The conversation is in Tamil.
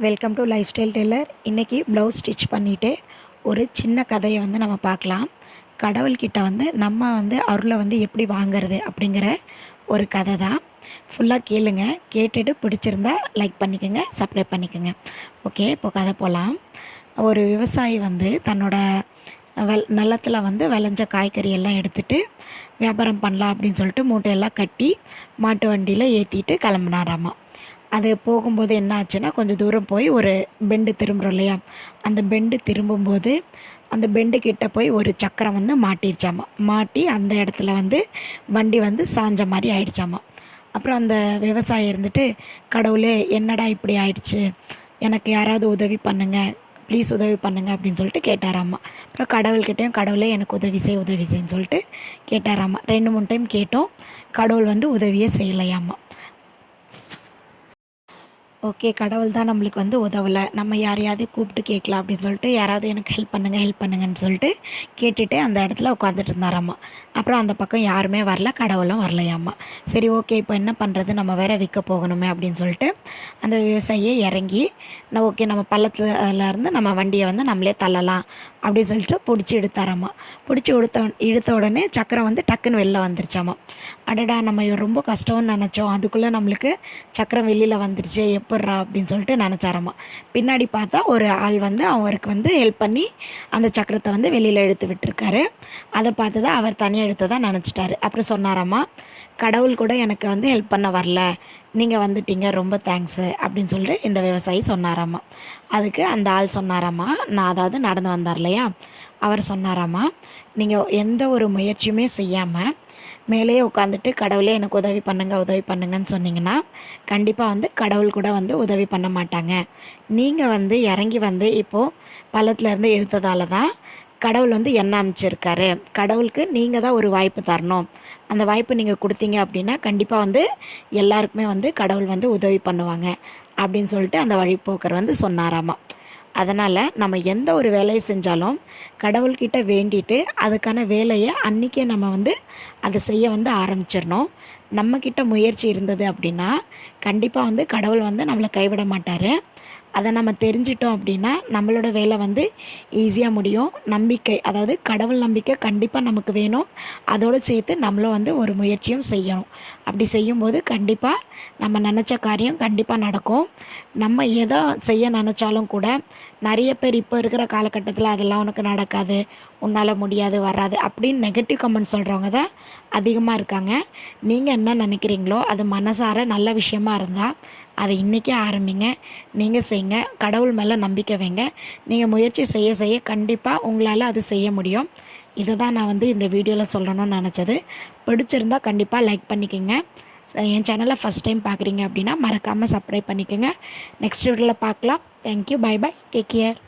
Welcome to lifestyle tailor. இன்றைக்கி ப்ளவுஸ் ஸ்டிச் பண்ணிவிட்டு ஒரு சின்ன கதையை நம்ம பார்க்கலாம். கடவுள்கிட்ட நம்ம அருளை எப்படி வாங்கிறது அப்படிங்கிற ஒரு கதை தான். ஃபுல்லாக கேளுங்க. கேட்டுட்டு பிடிச்சிருந்தா லைக் பண்ணிக்கோங்க, சப்ஸ்கிரைப் பண்ணிக்கோங்க. ஓகே, இப்போ கதை போகலாம். ஒரு விவசாயி தன்னோட நிலத்தில் விளைஞ்ச காய்கறி எல்லாம் எடுத்துகிட்டு வியாபாரம் பண்ணலாம் அப்படின்னு சொல்லிட்டு மூட்டையெல்லாம் கட்டி மாட்டு வண்டியில் ஏற்றிட்டு கிளம்புனாராமா. அது போகும்போது என்ன ஆச்சுன்னா, கொஞ்சம் தூரம் போய் ஒரு பெண்டு திரும்புகிறோம் இல்லையா, அந்த பெண்டு திரும்பும்போது அந்த பெண்டு கிட்ட போய் ஒரு சக்கரம் மாட்டிருச்சாமா. மாட்டி அந்த இடத்துல வண்டி சாஞ்ச மாதிரி ஆயிடுச்சாமா. அப்புறம் அந்த விவசாயி இருந்துட்டு, கடவுளே என்னடா இப்படி ஆயிடுச்சு, எனக்கு யாராவது உதவி பண்ணுங்க, ப்ளீஸ் உதவி பண்ணுங்க அப்படின்னு சொல்லிட்டு கேட்டாராம்மா. அப்புறம் கடவுள்கிட்டையும், கடவுளே எனக்கு உதவி செய்ன்னு சொல்லிட்டு கேட்டாராம்மா. 2-3 டைம் கேட்டோம். கடவுள் உதவியே செய்யலையாம்மா. ஓகே, கடவுள் தான் நம்மளுக்கு உதவலை, நம்ம யாரையாவது கூப்பிட்டு கேட்கலாம் அப்படின்னு சொல்லிட்டு, யாராவது எனக்கு ஹெல்ப் பண்ணுங்கன்னு சொல்லிட்டு கேட்டுட்டு அந்த இடத்துல உட்காந்துட்டு இருந்தாராம்மா. அப்புறம் அந்த பக்கம் யாருமே வரல, கடவுளும் வரலையாம்மா. சரி, ஓகே, இப்போ என்ன பண்ணுறது, நம்ம வேற விற்க போகணுமே அப்படின்னு சொல்லிட்டு அந்த விவசாயியை இறங்கி, ஓகே நம்ம பள்ளத்தில் இருந்து நம்ம வண்டியை நம்மளே தள்ளலாம் அப்படின்னு சொல்லிட்டு பிடிச்சி எடுத்தாராம்மா. பிடிச்சி இழுத்த உடனே சக்கரம் டக்குன்னு வெளில வந்துருச்சாம்மா. அடடா, நம்ம ரொம்ப கஷ்டம்னு நினச்சோம், அதுக்குள்ளே நம்மளுக்கு சக்கரம் வெளியில் வந்துருச்சு, எப்பட்றா அப்படின்னு சொல்லிட்டு நினச்சாராம்மா. பின்னாடி பார்த்தா ஒரு ஆள் அவருக்கு ஹெல்ப் பண்ணி அந்த சக்கரத்தை வெளியில் இழுத்து விட்டுருக்காரு. அதை பார்த்து தான் அவர் தனியாக எடுத்ததாக நினச்சிட்டாரு. அப்புறம் சொன்னாராம்மா, கடவுள் கூட எனக்கு ஹெல்ப் பண்ண வரல, நீங்கள் வந்துட்டீங்க, ரொம்ப தேங்க்ஸு அப்படின்னு சொல்லிட்டு இந்த விவசாயி சொன்னாராம்மா. அதுக்கு அந்த ஆள் சொன்னாராம்மா, நான் அதாவது நடந்து வந்தார் இல்லையா, அவர் சொன்னாராம்மா, நீங்கள் எந்த ஒரு முயற்சியுமே செய்யாமல் மேலேயே உட்காந்துட்டு கடவுளே எனக்கு உதவி பண்ணுங்கன்னு சொன்னீங்கன்னா கண்டிப்பாக கடவுள் கூட உதவி பண்ண மாட்டாங்க. நீங்கள் இறங்கி இப்போது பள்ளத்துலேருந்து எடுத்ததால தான் கடவுள் என்ன அமைச்சிருக்காரு. கடவுளுக்கு நீங்கள் தான் ஒரு வாய்ப்பு தரணும். அந்த வாய்ப்பு நீங்கள் கொடுத்தீங்க அப்படின்னா கண்டிப்பாக எல்லாருக்குமே கடவுள் உதவி பண்ணுவாங்க அப்படின்னு சொல்லிட்டு அந்த வழிப்போக்கர் சொன்னாராமா. அதனால் நம்ம எந்த ஒரு வேலையை செஞ்சாலும் கடவுள்கிட்ட வேண்டிட்டு அதுக்கான வேலையை அன்றைக்கே நம்ம அதை செய்ய ஆரம்பிச்சிடணும். நம்மக்கிட்ட முயற்சி இருந்தது அப்படின்னா கண்டிப்பாக கடவுள் நம்மளை கைவிட மாட்டார். அதை நம்ம தெரிஞ்சிட்டோம் அப்படின்னா நம்மளோட வேலை ஈஸியாக முடியும். நம்பிக்கை, அதாவது கடவுள் நம்பிக்கை கண்டிப்பாக நமக்கு வேணும். அதோடு சேர்த்து நம்மளும் ஒரு முயற்சியும் செய்யணும். அப்படி செய்யும்போது கண்டிப்பாக நம்ம நினச்ச காரியம் கண்டிப்பாக நடக்கும். நம்ம எதை செய்ய நினச்சாலும் கூட நிறைய பேர் இப்போ இருக்கிற காலகட்டத்தில் அதெல்லாம் உனக்கு நடக்காது, உன்னால் முடியாது, வராது அப்படின்னு நெகட்டிவ் கமெண்ட் சொல்கிறவங்க தான் அதிகமாக இருக்காங்க. நீங்கள் என்ன நினைக்கிறீங்களோ அது மனசார நல்ல விஷயமா இருந்தால் அதை இன்றைக்கே ஆரம்பிங்க, நீங்கள் செய்யுங்க. கடவுள் மேலே நம்பிக்கை வைங்க. நீங்கள் முயற்சி செய்ய செய்ய கண்டிப்பாக உங்களால் அது செய்ய முடியும். இதை தான் நான் இந்த வீடியோவில் சொல்லணும்னு நினச்சது. பிடிச்சிருந்தால் கண்டிப்பாக லைக் பண்ணிக்கோங்க. என் சேனலை ஃபஸ்ட் டைம் பார்க்குறீங்க அப்படின்னா மறக்காமல் சப்ஸ்கிரைப் பண்ணிக்கோங்க. நெக்ஸ்ட் வீடியோவில் பார்க்கலாம். Thank you, bye bye, take care.